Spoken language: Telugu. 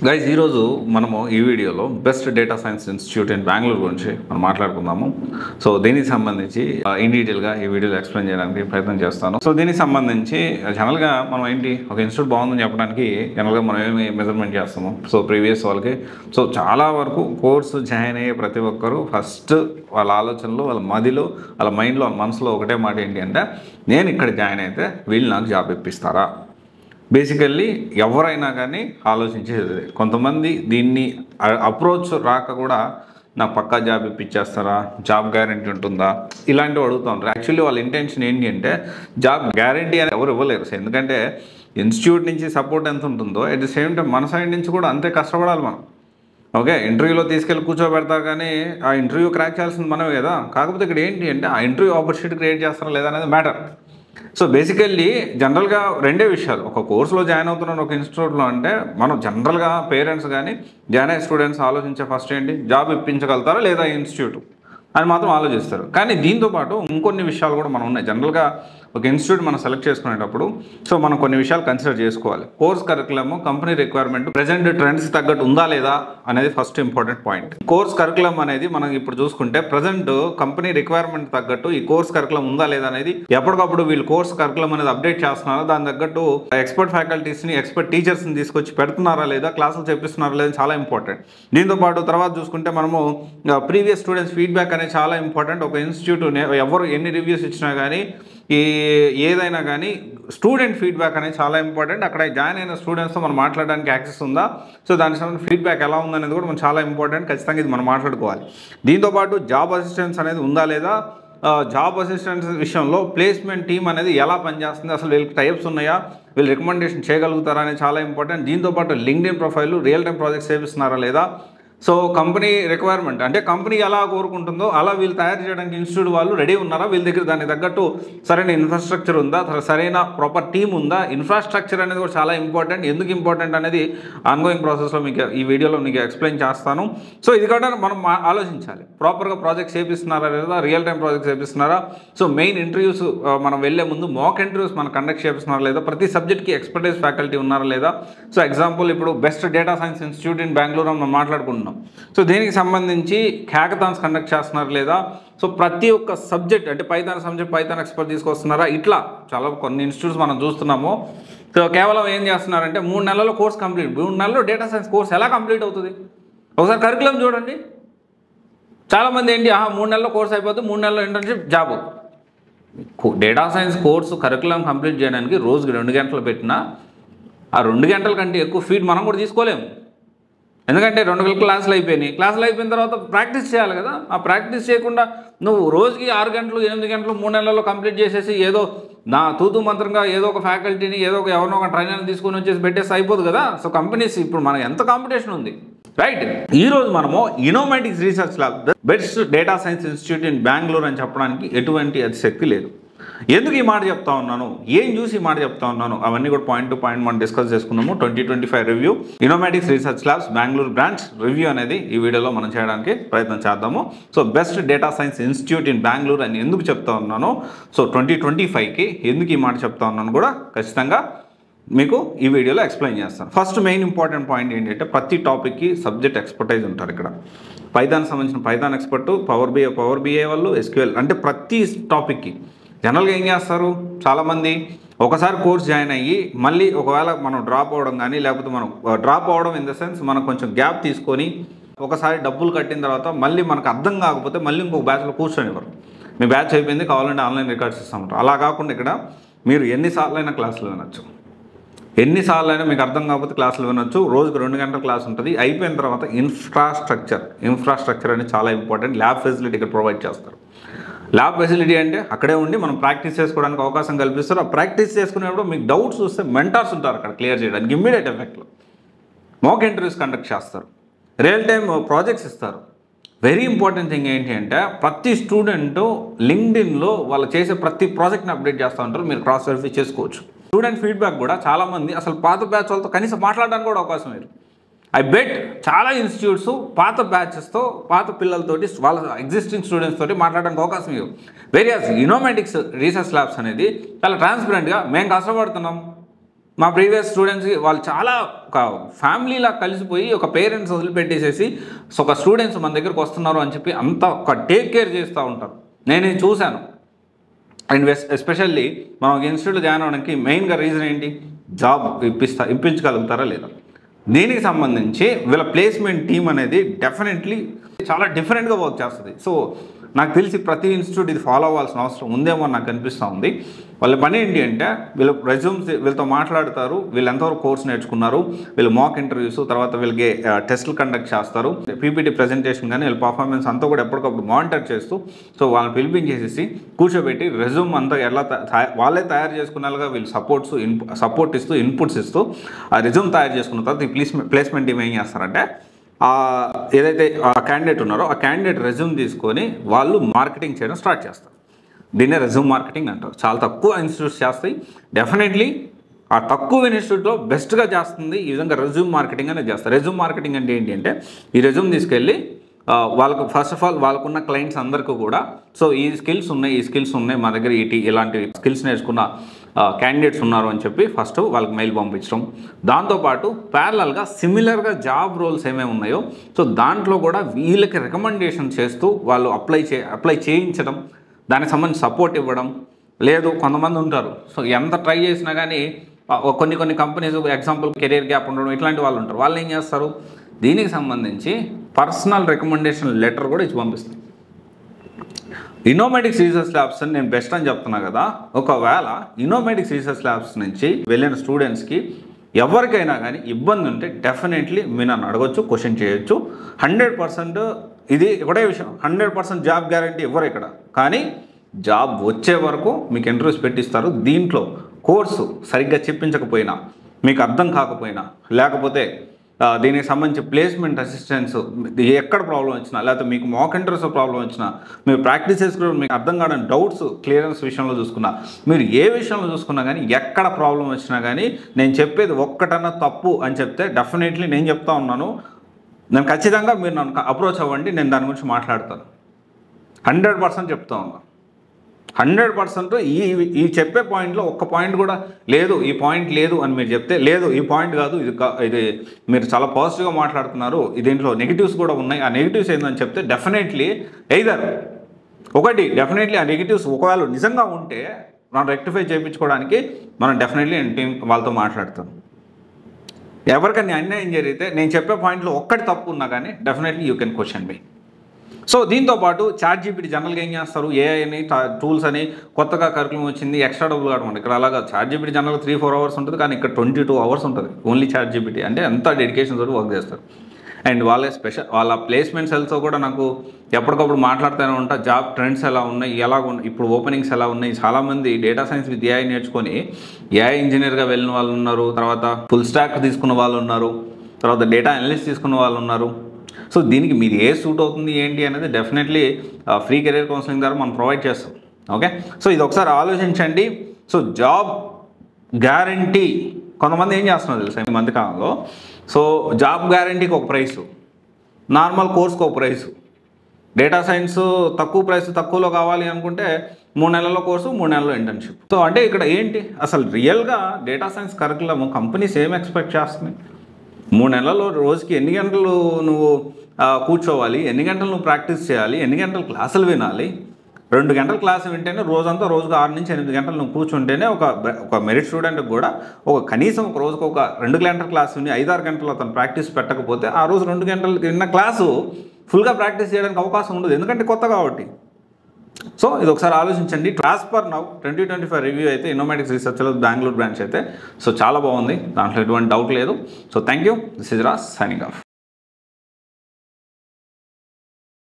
గైస్ ఈరోజు మనము ఈ వీడియోలో best data science institute in Bengaluru గురించి మనం మాట్లాడుకుందాము. సో దీనికి సంబంధించి ఇన్ డీటెయిల్గా ఈ వీడియోలో ఎక్స్ప్లెయిన్ చేయడానికి ప్రయత్నం చేస్తాను. సో దీనికి సంబంధించి జనరల్గా మనం ఏంటి ఒక ఇన్స్టిట్యూట్ బాగుందని చెప్పడానికి జనరల్గా మనం ఏమి మెజర్మెంట్ చేస్తాము. సో ప్రీవియస్ వాళ్ళకి సో చాలా వరకు కోర్సు జాయిన్ అయ్యే ప్రతి ఒక్కరు ఫస్ట్ వాళ్ళ ఆలోచనలో వాళ్ళ మదిలో వాళ్ళ మైండ్లో వాళ్ళ మనసులో ఒకటే మాట ఏంటి అంటే నేను ఇక్కడ జాయిన్ అయితే వీళ్ళు నాకు జాబ్ ఇప్పిస్తారా. బేసికల్లీ ఎవరైనా కానీ ఆలోచించేది. కొంతమంది దీన్ని అప్రోచ్ రాక కూడా నాకు పక్కా జాబ్ ఇప్పించేస్తారా, జాబ్ గ్యారంటీ ఉంటుందా, ఇలాంటివి అడుగుతూ ఉంటారు. యాక్చువల్లీ వాళ్ళ ఇంటెన్షన్ ఏంటి అంటే జాబ్ గ్యారంటీ అని ఎవరు ఇవ్వలేరు. ఎందుకంటే ఇన్స్టిట్యూట్ నుంచి సపోర్ట్ ఎంత ఉంటుందో అట్ ది సేమ్ టైం మన సైడ్ నుంచి కూడా అంతే కష్టపడాలి మనం. ఓకే, ఇంటర్వ్యూలో తీసుకెళ్ళి కూర్చోబెడతారు కానీ ఆ ఇంటర్వ్యూ క్రాక్ చేయాల్సింది మనమే కదా. కాకపోతే ఇక్కడ ఏంటి అంటే ఆ ఇంటర్వ్యూ ఆపర్చునిటీ క్రియేట్ చేస్తారా లేదా అనేది మ్యాటర్. సో బేసికల్లీ జనరల్గా రెండే విషయాలు. ఒక కోర్సులో జాయిన్ అవుతున్నాను ఒక ఇన్స్టిట్యూట్లో అంటే మనం జనరల్గా పేరెంట్స్ కానీ జాయిన్ అయ్యే స్టూడెంట్స్ ఆలోచించే ఫస్ట్ ఏంటి, జాబ్ ఇప్పించగలుగుతారా లేదా ఇన్స్టిట్యూట్ అని మాత్రం ఆలోచిస్తారు. కానీ దీంతోపాటు ఇంకొన్ని విషయాలు కూడా మనం ఉన్నాయి. జనరల్గా ఒక ఇన్స్టిట్యూట్ మనం సెలెక్ట్ చేసుకునేటప్పుడు సో మనం కొన్ని విషయాలు కన్సిడర్ చేసుకోవాలి. Course కరికులము, company requirement, present trends తగ్గట్టు ఉందా లేదా అనేది first important point. Course curriculum అనేది మనం ఇప్పుడు చూసుకుంటే ప్రజెంట్ కంపెనీ రిక్వైర్మెంట్ తగ్గట్టు ఈ కోర్స్ కరికులం ఉందా లేదా అనేది ఎప్పటికప్పుడు వీళ్ళు కోర్స్ కరికులం అనేది అప్డేట్ చేస్తున్నారా, దాని తగ్గట్టు ఎక్స్పర్ట్ ఫ్యాకల్టీస్ని ఎక్స్పర్ట్ టీచర్స్ని తీసుకొచ్చి పెడుతున్నారా లేదా, క్లాసులు చెప్పిస్తున్నారా లేదా చాలా ఇంపార్టెంట్. దీంతోపాటు తర్వాత చూసుకుంటే మనము ప్రీవియస్ స్టూడెంట్స్ ఫీడ్బ్యాక్ అనేది చాలా ఇంపార్టెంట్. ఒక ఇన్స్టిట్యూట్ ఎవరు ఎన్ని రివ్యూస్ ఇచ్చినా కానీ ఏదైనా కానీ స్టూడెంట్ ఫీడ్బ్యాక్ అనేది చాలా ఇంపార్టెంట్. అక్కడ జాయిన్ అయిన స్టూడెంట్స్తో మనం మాట్లాడడానికి యాక్సెస్ ఉందా, సో దానికి సంబంధించిన ఫీడ్బ్యాక్ ఎలా ఉందనేది కూడా మనం చాలా ఇంపార్టెంట్. ఖచ్చితంగా ఇది మనం మాట్లాడుకోవాలి. దీంతోపాటు జాబ్ అసిస్టెన్స్ అనేది ఉందా లేదా, జాబ్ అసిస్టెన్స్ విషయంలో ప్లేస్మెంట్ టీమ్ అనేది ఎలా పనిచేస్తుంది, అసలు వీళ్ళకి టైప్స్ ఉన్నాయా, వీళ్ళు రికమెండేషన్ చేయగలుగుతారా అనేది చాలా ఇంపార్టెంట్. దీంతోపాటు LinkedIn profile, real time projects చేపిస్తున్నారా లేదా, సో కంపెనీ రిక్వైర్మెంట్ అంటే కంపెనీ ఎలా కోరుకుంటుందో అలా వీళ్ళు తయారు చేయడానికి ఇన్స్టిట్యూట్ వాళ్ళు రెడీ ఉన్నారా, వీళ్ళ దగ్గర దానికి తగ్గట్టు సరైన ఇన్ఫ్రాస్ట్రక్చర్ ఉందా, సరైన ప్రాపర్ టీమ్ ఉందా. ఇన్ఫ్రాస్ట్రక్చర్ అనేది కూడా చాలా ఇంపార్టెంట్. ఎందుకు ఇంపార్టెంట్ అనేది ఆన్గోయింగ్ ప్రాసెస్లో మీకు ఈ వీడియోలో మీకు ఎక్స్ప్లెయిన్ చేస్తాను. సో ఇది కూడా మనం ఆలోచించాలి. ప్రాపర్గా ప్రాజెక్ట్స్ చేపిస్తున్నారా లేదా, రియల్ టైం ప్రాజెక్ట్స్ చేపిస్తున్నారా, సో మెయిన్ ఇంటర్వ్యూస్ మనం వెళ్లే ముందు మాక్ ఇంటర్వ్యూస్ మనం కండక్ట్ చేపిస్తున్నారా లేదా, ప్రతి సబ్జెక్ట్కి ఎక్స్పర్టైజ్ ఫ్యాకల్టీ ఉన్నారా లేదా. సో ఎగ్జాంపుల్ ఇప్పుడు best data science institute in Bengaluru మనం మాట్లాడుకుంటున్నాం. సో దీనికి సంబంధించి హ్యాకథాన్స్ కండక్ట్ చేస్తున్నారు లేదా, సో ప్రతి ఒక్క సబ్జెక్ట్ అంటే పైథాన్ ఎక్స్పర్ట్ తీసుకొస్తున్నారా, ఇట్లా చాలా కొన్ని ఇన్స్టిట్యూట్స్ మనం చూస్తున్నాము. సో కేవలం ఏం చేస్తున్నారంటే 3 నెలల్లో కోర్స్ కంప్లీట్, 3 నెలల్లో డేటా సైన్స్ కోర్స్ ఎలా కంప్లీట్ అవుతుంది, ఒకసారి కరికులం చూడండి. చాలామంది ఏంటి 3 నెలల్లో కోర్స్ అయిపోతుంది, 3 నెలల్లో internship job. Data science course curriculum complete చేయడానికి రోజుకి 2 గంటలు పెట్టినా ఆ 2 గంటల కంటే ఎక్కువ ఫీడ్ మనం కూడా తీసుకోలేము. ఎందుకంటే 2 గంటల క్లాసులు అయిపోయిన తర్వాత ప్రాక్టీస్ చేయాలి కదా. ఆ ప్రాక్టీస్ చేయకుండా నువ్వు రోజుకి 6 గంటలు 8 గంటలు 3 నెలల్లో కంప్లీట్ చేసేసి ఏదో నా తూతు మంత్రంగా ఏదో ఒక ఫ్యాకల్టీని ఎవరినో ఒక ట్రైనర్ని తీసుకొని వచ్చేసి పెట్టేసి అయిపోదు కదా. సో కంపెనీస్ ఇప్పుడు మనకు ఎంత కాంపిటీషన్ ఉంది, రైట్. ఈరోజు మనము ఇనోమాటిక్స్ research lab best data science institute in Bengaluru అని చెప్పడానికి ఎటువంటి అతిశక్తి లేదు. ఎందుకు ఈ మాట చెప్తా ఉన్నాను, ఏం చూసి ఈ మాట చెప్తా ఉన్నాను, అవన్నీ కూడా పాయింట్ టు పాయింట్ మనం డిస్కస్ చేసుకున్నాము. 2025 review ఇనోమాటిక్స్ research labs Bengaluru branch review అనేది ఈ వీడియోలో మనం చేయడానికి ప్రయత్నం చేద్దాము. So best data science institute in Bengaluru అని ఎందుకు చెప్తా ఉన్నాను, సో 2025కి ఎందుకు ఈ మాట చెప్తా ఉన్నాను కూడా ఖచ్చితంగా మీకు ఈ వీడియోలో ఎక్స్ప్లెయిన్ చేస్తాను. ఫస్ట్ మెయిన్ ఇంపార్టెంట్ పాయింట్ ఏంటంటే ప్రతి టాపిక్కి సబ్జెక్ట్ ఎక్స్పర్టైజ్ ఉంటారు. ఇక్కడ పైథాన్ సంబంధించిన పైథాన్ ఎక్స్పర్టు, పవర్ బిఐ వాళ్ళు, ఎస్క్యూఎల్ అంటే ప్రతి టాపిక్కి జనరల్గా ఏం చేస్తారు చాలామంది ఒకసారి కోర్స్ జాయిన్ అయ్యి మళ్ళీ ఒకవేళ మనం డ్రాప్ అవ్వడం కానీ లేకపోతే మనం డ్రాప్ అవ్వడం ఇన్ ద సెన్స్ మనం కొంచెం గ్యాప్ తీసుకొని ఒకసారి డబ్బులు కట్టిన తర్వాత మళ్ళీ మనకు అర్థం కాకపోతే మళ్ళీ ఇంకొక బ్యాచ్లో కూర్చొనివ్వరు. మీ బ్యాచ్ అయిపోయింది కావాలంటే ఆన్లైన్ రికార్డ్స్ ఇస్తామంటారు. అలా కాకుండా ఇక్కడ మీరు ఎన్నిసార్లు అయినా క్లాసులు వినొచ్చు, ఎన్నిసార్లు అయినా మీకు అర్థం కాకపోతే క్లాసులు వినొచ్చు. రోజుకు 2 గంటల క్లాస్ ఉంటుంది. అయిపోయిన తర్వాత ఇన్ఫ్రాస్ట్రక్చర్ అనేది చాలా ఇంపార్టెంట్. ల్యాబ్ ఫెసిలిటీ ఇక్కడ ప్రొవైడ్ చేస్తారు. ల్యాబ్ ఫెసిలిటీ అంటే అక్కడే ఉండి మనం ప్రాక్టీస్ చేసుకోవడానికి అవకాశం కల్పిస్తారు. ఆ ప్రాక్టీస్ చేసుకునేప్పుడు మీకు డౌట్స్ వస్తే మెంటార్స్ ఉంటారు అక్కడ క్లియర్ చేయడానికి ఇమ్మీడియట్ ఎఫెక్ట్లో. మాక్ ఇంటర్వ్యూస్ కండక్ట్ చేస్తారు, రియల్ టైమ్ ప్రాజెక్ట్స్ ఇస్తారు. వెరీ ఇంపార్టెంట్ థింగ్ ఏంటి అంటే ప్రతి స్టూడెంట్ లింక్డ్ఇన్లో వాళ్ళు చేసే ప్రతి ప్రాజెక్ట్ని అప్డేట్ చేస్తూ ఉంటారు. మీరు క్రాస్ వెరిఫై చేసుకోవచ్చు. స్టూడెంట్ ఫీడ్బ్యాక్ కూడా చాలామంది అసలు పాత బ్యాచ్ వాళ్ళతో కనీసం మాట్లాడడానికి కూడా అవకాశం లేదు. ఐ బెట్ చాలా ఇన్స్టిట్యూట్స్ పాత బ్యాచెస్తో పాత పిల్లలతోటి వాళ్ళ ఎగ్జిస్టింగ్ స్టూడెంట్స్ తోటి మాట్లాడడానికి అవకాశం ఇవ్వవు. వేరియస్ ఇనోమాటిక్స్ రీసెర్చ్ ల్యాబ్స్ అనేది చాలా ట్రాన్స్పరెంట్గా మేము కష్టపడుతున్నాం, మా ప్రీవియస్ స్టూడెంట్స్కి వాళ్ళు చాలా ఒక ఫ్యామిలీలా కలిసిపోయి ఒక పేరెంట్స్ వదిలిపెట్టేసేసి సో ఒక స్టూడెంట్స్ మన దగ్గరకు వస్తున్నారు అని చెప్పి అంతా ఒక టేక్ కేర్ చేస్తూ ఉంటారు. నేను ఇది చూశాను. అండ్ ఎస్పెషల్లీ మనం ఒక ఇన్స్టిట్యూట్లో జాయిన్ అవ్వడానికి మెయిన్గా రీజన్ ఏంటి? జాబ్ ఇప్పించగలుగుతారా లేదా. దీనికి సంబంధించి వీళ్ళ ప్లేస్మెంట్ టీమ్ అనేది డెఫినెట్లీ చాలా డిఫరెంట్గా వర్క్ చేస్తుంది. సో నాకు తెలిసి ప్రతి ఇన్స్టిట్యూట్ ఇది ఫాలో అవ్వాల్సిన అవసరం ఉందేమో నాకు అనిపిస్తూ ఉంది. వాళ్ళ పని ఏంటి అంటే వీళ్ళు రెజ్యూమ్స్ వీళ్ళతో మాట్లాడతారు, వీళ్ళు ఎంతవరకు కోర్స్ నేర్చుకున్నారు, వీళ్ళు మాక్ ఇంటర్వ్యూస్, తర్వాత వీళ్ళకి టెస్టులు కండక్ట్ చేస్తారు, పీపీటీ ప్రజెంటేషన్ కానీ వీళ్ళ పర్ఫార్మెన్స్ అంతా కూడా ఎప్పటికప్పుడు మానిటర్ చేస్తూ సో వాళ్ళని పిలిపించేసేసి కూర్చోబెట్టి రెజ్యూమ్ అంతా ఎలా వాళ్ళే తయారు చేసుకునేలాగా వీళ్ళు సపోర్ట్ ఇస్తూ ఇన్పుట్స్ ఇస్తూ ఆ రెజ్యూమ్ తయారు చేసుకున్న తర్వాత ఈ ప్లేస్మెంట్ టీమ్ ఏం చేస్తారంటే ఏదైతే ఆ క్యాండిడేట్ ఉన్నారో ఆ క్యాండిడేట్ రెజ్యూమ్ తీసుకొని వాళ్ళు మార్కెటింగ్ చేయడం స్టార్ట్ చేస్తారు. దీన్నే రెజ్యూమ్ మార్కెటింగ్ అంటారు. చాలా తక్కువ ఇన్స్టిట్యూట్స్ చేస్తాయి. డెఫినెట్లీ ఆ తక్కువ ఇన్స్టిట్యూట్లో బెస్ట్గా చేస్తుంది ఈ విధంగా రెజ్యూమ్ మార్కెటింగ్ అనేది చేస్తారు. రెజ్యూమ్ మార్కెటింగ్ అంటే ఏంటి అంటే ఈ రెజ్యూమ్ తీసుకెళ్ళి వాళ్ళకు ఫస్ట్ ఆఫ్ ఆల్ వాళ్ళకున్న క్లయింట్స్ అందరికీ కూడా సో ఈ స్కిల్స్ ఉన్నాయి మా దగ్గర ఇలాంటి స్కిల్స్ నేర్చుకున్న క్యాండిడేట్స్ ఉన్నారు అని చెప్పి ఫస్ట్ వాళ్ళకి మెయిల్ పంపించడం. దాంతోపాటు ప్యారలల్గా సిమిలర్గా జాబ్ రోల్స్ ఏమేమి ఉన్నాయో సో దాంట్లో కూడా వీళ్ళకి రికమెండేషన్ చేస్తూ వాళ్ళు అప్లై చేయించడం, దానికి సంబంధించి సపోర్ట్ ఇవ్వడం. లేదు కొంతమంది ఉంటారు సో ఎంత ట్రై చేసినా కానీ కొన్ని కంపెనీస్ ఎగ్జాంపుల్ కెరీర్ గ్యాప్ ఉండడం ఇట్లాంటి వాళ్ళు ఉంటారు. వాళ్ళు ఏం చేస్తారు, దీనికి సంబంధించి పర్సనల్ రికమెండేషన్ లెటర్ కూడా ఇచ్చి పంపిస్తారు. ఇన్నోమేటిక్స్ రీసెర్చ్ ల్యాబ్స్ అని నేను బెస్ట్ అని చెప్తున్నా కదా. ఒకవేళ ఇన్నోమేటిక్స్ రీసెర్చ్ ల్యాబ్స్ నుంచి వెళ్ళిన స్టూడెంట్స్కి ఎవరికైనా కానీ ఇబ్బంది ఉంటే డెఫినెట్లీ మీరు నన్ను అడగొచ్చు, క్వశ్చన్ చేయొచ్చు. 100% ఇది ఒకటే విషయం, 100% జాబ్ గ్యారంటీ ఇవ్వరు ఇక్కడ. కానీ జాబ్ వచ్చే వరకు మీకు ఇంటర్వ్యూస్ పెట్టిస్తారు. దీంట్లో కోర్సు సరిగ్గా చెప్పించకపోయినా, మీకు అర్థం కాకపోయినా, లేకపోతే దీనికి సంబంధించి ప్లేస్మెంట్ అసిస్టెన్స్ ఎక్కడ ప్రాబ్లం వచ్చినా, లేకపోతే మీకు మాక్ ఇంటర్వ్యూస్ ప్రాబ్లం వచ్చినా, మీరు ప్రాక్టీస్ చేసుకున్న మీకు అర్థం కావడం డౌట్స్ క్లియరెన్స్ విషయంలో చూసుకున్నా, మీరు ఏ విషయంలో చూసుకున్నా కానీ ఎక్కడ ప్రాబ్లం వచ్చినా కానీ నేను చెప్పేది ఒక్కటన్నా తప్పు అని చెప్తే డెఫినెట్లీ నేను చెప్తా ఉన్నాను, నేను ఖచ్చితంగా మీరు నన్ను అప్రోచ్ అవ్వండి, నేను దాని గురించి మాట్లాడతాను. 100% చెప్తా ఉన్నాను. 100% ఈ చెప్పే పాయింట్లో ఒక్క పాయింట్ కూడా లేదు, ఈ పాయింట్ లేదు అని మీరు చెప్తే లేదు ఈ పాయింట్ కాదు, ఇది మీరు చాలా పాజిటివ్గా మాట్లాడుతున్నారు, దీంట్లో నెగిటివ్స్ కూడా ఉన్నాయి, ఆ నెగిటివ్స్ ఏందని చెప్తే డెఫినెట్లీ డెఫినెట్లీ ఆ నెగిటివ్స్ ఒకవేళ నిజంగా ఉంటే మనం రెక్టిఫై చేయించుకోవడానికి మనం డెఫినెట్లీ టీం వాళ్ళతో మాట్లాడతాం. ఎవరికైనా అన్యాయం జరిగితే నేను చెప్పే పాయింట్లో ఒక్కటి తప్పు ఉన్నా కానీ definitely you can question me. So దీంతోపాటు ChatGPT జనరల్గా ఏం చేస్తారు, AI అని టూల్స్ అని కొత్తగా కరికులం వచ్చింది, ఎక్స్ట్రా డబ్బులు కావడం. ఇక్కడ అలాగా ChatGPT జనరల్గా 3-4 అవర్స్ ఉంటుంది, కానీ ఇక్కడ 22 అవర్స్ ఉంటుంది ఓన్లీ ChatGPT. అంటే ఎంత డెడికేషన్ తోటి వర్క్ చేస్తారు. అండ్ వాళ్ళ ప్లేస్మెంట్ సెల్స్తో కూడా నాకు ఎప్పటికప్పుడు మాట్లాడుతూనే ఉంటా. జాబ్ ట్రెండ్స్ ఎలా ఉన్నాయి, ఇప్పుడు ఓపెనింగ్స్ ఎలా ఉన్నాయి. చాలామంది డేటా సైన్స్ విత్ AI నేర్చుకొని AI ఇంజనీర్గా వెళ్ళిన వాళ్ళు ఉన్నారు, తర్వాత ఫుల్ స్టాక్ తీసుకున్న వాళ్ళు ఉన్నారు, తర్వాత డేటా అనలిస్ట్ తీసుకున్న వాళ్ళు ఉన్నారు. సో దీనికి మీరు ఏ సూట్ అవుతుంది ఏంటి అనేది డెఫినెట్లీ ఫ్రీ కెరీర్ కౌన్సిలింగ్ ద్వారా మనం ప్రొవైడ్ చేస్తాం. ఓకే, సో ఇది ఒకసారి ఆలోచించండి. సో జాబ్ గ్యారంటీ కొంతమంది ఏం చేస్తున్నారు తెలుసా ఈ మధ్యకాలంలో, సో జాబ్ గ్యారంటీకి ఒక ప్రైసు, నార్మల్ కోర్స్కి ఒక ప్రైసు, డేటా సైన్స్ తక్కువ ప్రైస్ తక్కువలో కావాలి అనుకుంటే 3 నెలల కోర్సు 3 నెలల ఇంటర్న్షిప్. సో అంటే ఇక్కడ ఏంటి అసలు రియల్గా డేటా సైన్స్ కరికులం కంపెనీస్ ఏం ఎక్స్పెక్ట్ చేస్తున్నాయి? 3 నెలల్లో రోజుకి ఎన్ని గంటలు నువ్వు కూర్చోవాలి, ఎన్ని గంటలు నువ్వు ప్రాక్టీస్ చేయాలి, ఎన్ని గంటలు క్లాసులు వినాలి. 2 గంటల క్లాసు వింటేనే రోజుకు 6 నుంచి 8 గంటలు నువ్వు కూర్చుంటేనే ఒక మెరిట్ స్టూడెంట్కి కూడా కనీసం ఒక రోజుకు ఒక 2 గంటల క్లాసు విని 5-6 గంటలు అతను ప్రాక్టీస్ పెట్టకపోతే ఆ రోజు 2 గంటలు విన్న క్లాసు ఫుల్గా ప్రాక్టీస్ చేయడానికి అవకాశం ఉండదు, ఎందుకంటే కొత్త కాబట్టి. సో ఇది ఒకసారి ఆలోచించండి. ట్రాన్స్ఫర్ నౌ 2025 రివ్యూ అయితే ఇన్నోమేటిక్స్ రీసెర్చ్లో బెంగళూరు బ్రాంచ్ అయితే సో చాలా బాగుంది, దాంట్లో ఎటువంటి డౌట్ లేదు. So thank you. This is Raj signing off.